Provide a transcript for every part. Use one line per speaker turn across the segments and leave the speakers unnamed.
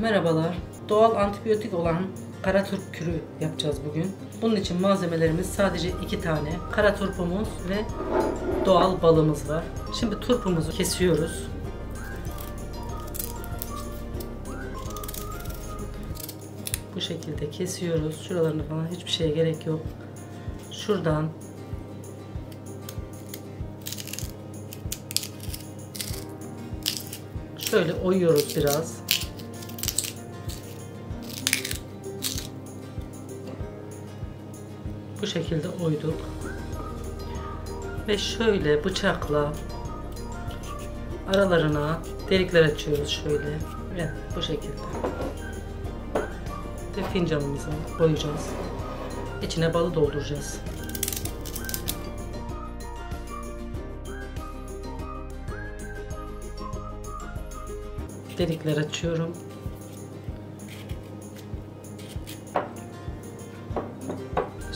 Merhabalar. Doğal antibiyotik olan kara turp kürü yapacağız bugün. Bunun için malzemelerimiz sadece 2 tane. Kara turpumuz ve doğal balımız var. Şimdi turpumuzu kesiyoruz. Bu şekilde kesiyoruz. Şuralarına falan hiçbir şeye gerek yok. Şuradan şöyle oyuyoruz biraz. Bu şekilde oyduk. Ve şöyle bıçakla aralarına delikler açıyoruz şöyle. Evet, bu şekilde. Ve fincanımızı koyacağız. İçine balı dolduracağız. Delikler açıyorum.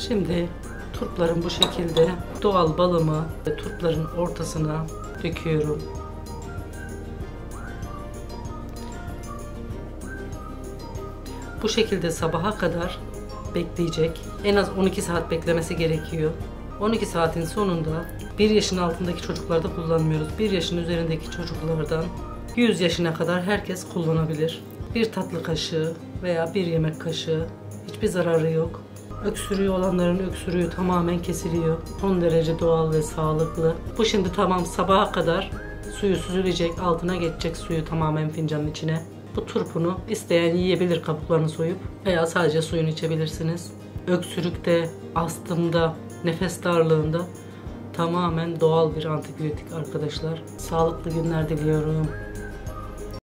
Şimdi turpların bu şekilde doğal balımı turpların ortasına döküyorum. Bu şekilde sabaha kadar bekleyecek. En az 12 saat beklemesi gerekiyor. 12 saatin sonunda 1 yaşın altındaki çocuklarda kullanmıyoruz. 1 yaşın üzerindeki çocuklardan 100 yaşına kadar herkes kullanabilir. Bir tatlı kaşığı veya bir yemek kaşığı, hiçbir zararı yok. Öksürüğü olanların öksürüğü tamamen kesiliyor. Son derece doğal ve sağlıklı. Bu şimdi tamam, sabaha kadar suyu süzülecek, altına geçecek suyu tamamen fincanın içine. Bu turpunu isteyen yiyebilir kabuklarını soyup veya sadece suyunu içebilirsiniz. Öksürükte, astımda, nefes darlığında tamamen doğal bir antibiyotik arkadaşlar. Sağlıklı günler diliyorum.